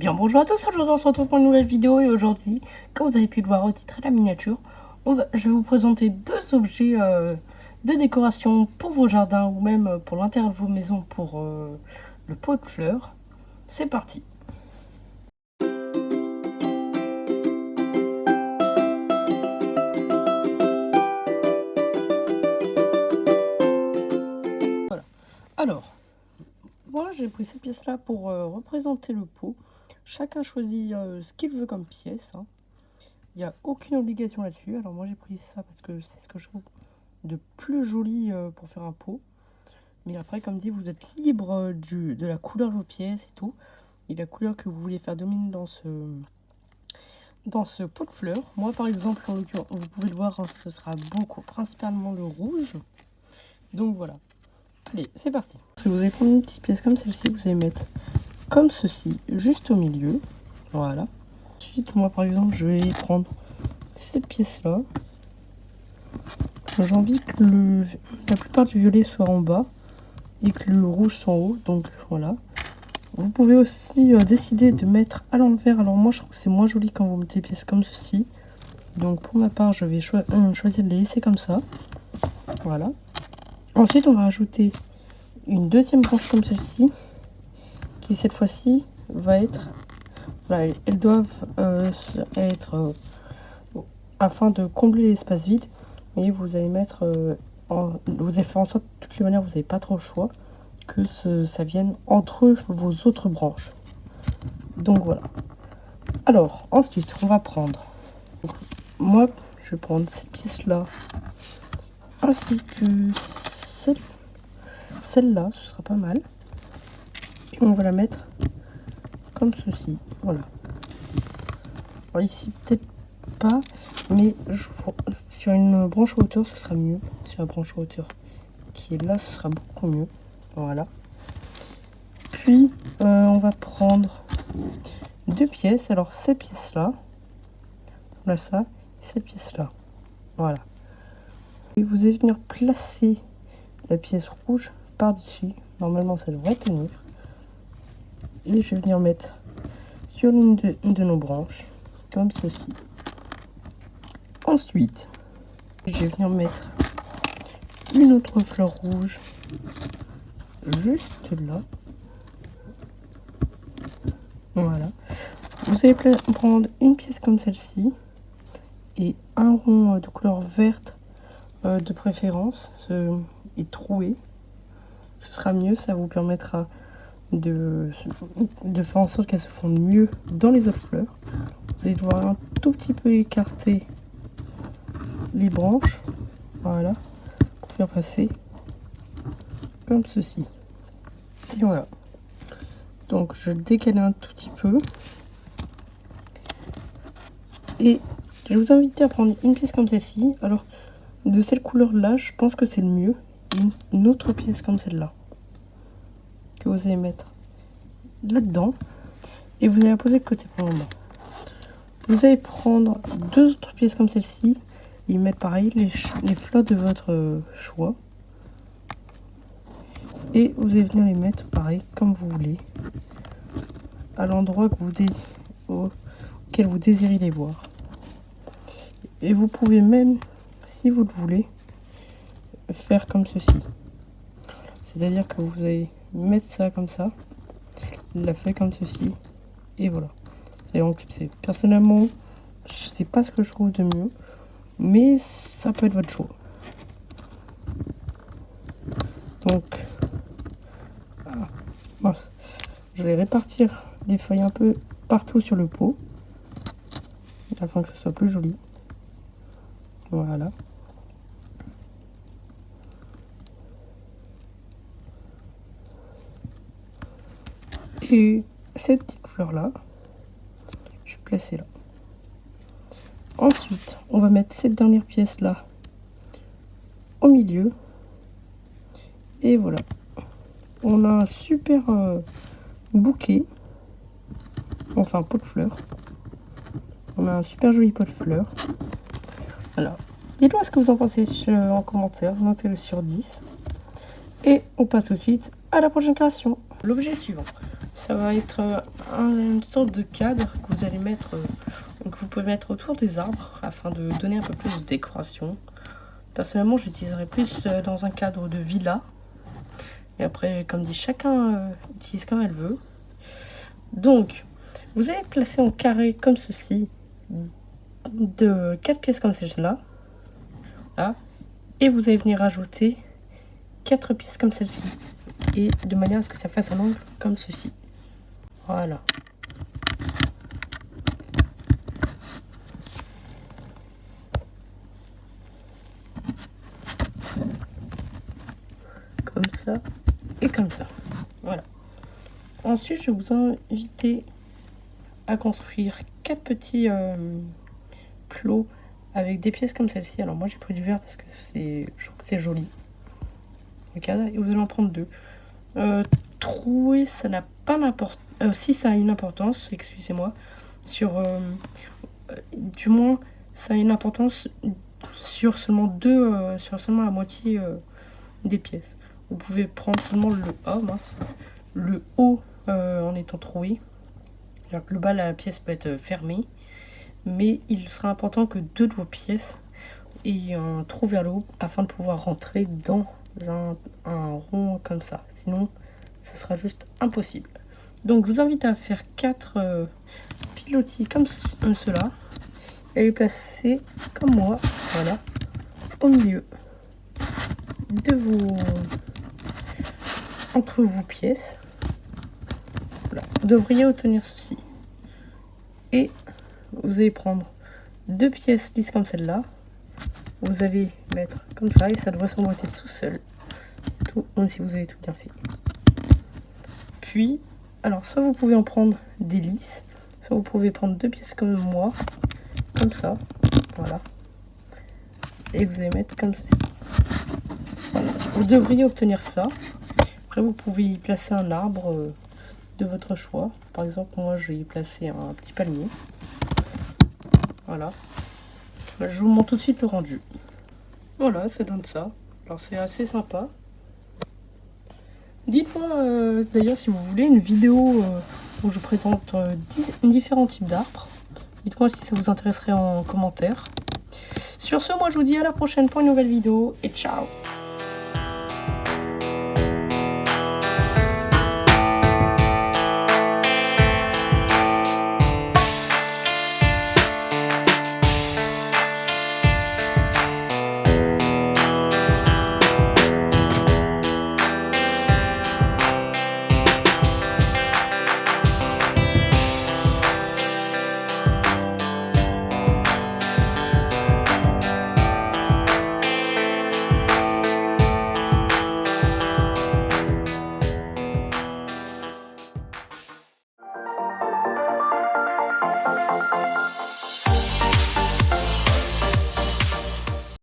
bien, bonjour à tous, aujourd'hui on se retrouve pour une nouvelle vidéo et aujourd'hui, comme vous avez pu le voir au titre et la miniature, je vais vous présenter deux objets de décoration pour vos jardins ou même pour l'intérieur de vos maisons pour le pot de fleurs. C'est parti! Voilà. Alors, moi j'ai pris cette pièce là pour représenter le pot. Chacun choisit ce qu'il veut comme pièce, hein. Il n'y a aucune obligation là-dessus. Alors moi j'ai pris ça parce que c'est ce que je trouve de plus joli pour faire un pot. Mais après, comme dit, vous êtes libre de la couleur de vos pièces et tout. Et la couleur que vous voulez faire dominer dans ce pot de fleurs. Moi par exemple, en l'occurrence, vous pouvez le voir, hein, ce sera principalement le rouge. Donc voilà. Allez, c'est parti. Vous allez prendre une petite pièce comme celle-ci, vous allez mettre comme ceci, juste au milieu. Voilà. Ensuite, moi par exemple, je vais prendre cette pièce-là. J'ai envie que la plupart du violet soit en bas et que le rouge soit en haut. Donc voilà. Vous pouvez aussi décider de mettre à l'envers. Alors moi, je trouve que c'est moins joli quand vous mettez des pièces comme ceci. Donc pour ma part, je vais choisir de les laisser comme ça. Voilà. Ensuite, on va rajouter une deuxième branche comme celle-ci, qui cette fois-ci va être... Voilà, elles doivent être... afin de combler l'espace vide. Et vous allez mettre... vous allez faire en sorte, de toutes les manières, vous n'avez pas trop le choix, que ça vienne entre vos autres branches. Donc voilà. Alors, ensuite, on va prendre... Moi, je vais prendre ces pièces-là, ainsi que celle-là, ce sera pas mal. Et on va la mettre comme ceci, voilà. Alors ici, peut-être pas, mais sur une branche à hauteur, ce sera mieux. Sur la branche à hauteur qui est là, ce sera beaucoup mieux. Voilà. Puis, on va prendre deux pièces. Alors, cette pièce-là, voilà ça, et cette pièce-là. Voilà. Et vous allez venir placer la pièce rouge par-dessus. Normalement, ça devrait tenir. Et je vais venir mettre sur l'une de nos branches, comme ceci. Ensuite, je vais venir mettre une autre fleur rouge, juste là. Voilà. Vous allez prendre une pièce comme celle-ci et un rond de couleur verte de préférence et troué. Ce sera mieux, ça vous permettra de faire en sorte qu'elles se fondent mieux dans les autres fleurs. Vous allez devoir un tout petit peu écarter les branches, voilà, pour faire passer comme ceci. Et voilà. Donc je décale un tout petit peu. Et je vais vous inviter à prendre une pièce comme celle-ci. Alors, de cette couleur-là, je pense que c'est le mieux. Une autre pièce comme celle-là, que vous allez mettre là-dedans. Et vous allez la poser de côté pour le moment. Vous allez prendre deux autres pièces comme celle-ci. Et mettre pareil les fleurs de votre choix. Et vous allez venir les mettre pareil comme vous voulez. À l'endroit auquel vous désirez les voir. Et vous pouvez même, si vous le voulez, faire comme ceci. C'est-à-dire que vous allez mettre ça comme ça, la feuille comme ceci, et voilà. Vous allez en clipser. Personnellement, je sais pas ce que je trouve de mieux, mais ça peut être votre choix. Donc, mince. Je vais répartir les feuilles un peu partout sur le pot, afin que ce soit plus joli. Voilà. Et cette petite fleur là, je vais placer là. Ensuite, on va mettre cette dernière pièce là au milieu. Et voilà. On a un super bouquet. Enfin, pot de fleurs. On a un super joli pot de fleurs. Alors, dites-moi ce que vous en pensez en commentaire. Notez-le sur 10. Et on passe tout de suite à la prochaine création. L'objet suivant, ça va être une sorte de cadre que vous allez mettre, donc vous pouvez mettre autour des arbres afin de donner un peu plus de décoration. Personnellement, j'utiliserai plus dans un cadre de villa. Et après, comme dit, chacun utilise comme elle veut. Donc, vous allez placer en carré comme ceci, de 4 pièces comme celle-là. Là. Et vous allez venir rajouter 4 pièces comme celle-ci. Et de manière à ce que ça fasse un angle comme ceci. Voilà. Comme ça et comme ça. Voilà. Ensuite, je vais vous inviter à construire 4 petits plots avec des pièces comme celle-ci. Alors moi j'ai pris du verre parce que je trouve que c'est joli. Regarde, et vous allez en prendre 2. Trouer, ça n'a pas d'importance. Si ça a une importance, excusez-moi. Du moins, ça a une importance sur seulement sur seulement la moitié des pièces. Vous pouvez prendre seulement le haut en étant troué. Alors que le bas, la pièce peut être fermée. Mais il sera important que 2 de vos pièces aient un trou vers le haut afin de pouvoir rentrer dans un rond comme ça. Sinon, ce sera juste impossible. Donc, je vous invite à faire 4 pilotis comme cela et les placer comme moi, voilà, au milieu de entre vos pièces. Voilà. Vous devriez obtenir ceci. Et vous allez prendre 2 pièces lisses comme celle-là. Vous allez mettre comme ça et ça devrait s'emboîter tout seul. Tout, même si vous avez tout bien fait. Puis, alors soit vous pouvez en prendre des lisses, soit vous pouvez prendre 2 pièces comme moi, comme ça, voilà. Et vous allez mettre comme ceci. Voilà. Vous devriez obtenir ça. Après, vous pouvez y placer un arbre de votre choix. Par exemple, moi, je vais y placer un petit palmier. Voilà. Je vous montre tout de suite le rendu. Voilà, ça donne ça. Alors, c'est assez sympa. Dites-moi d'ailleurs si vous voulez une vidéo où je présente différents types d'arbres. Dites-moi si ça vous intéresserait en commentaire. Sur ce, moi je vous dis à la prochaine pour une nouvelle vidéo et ciao!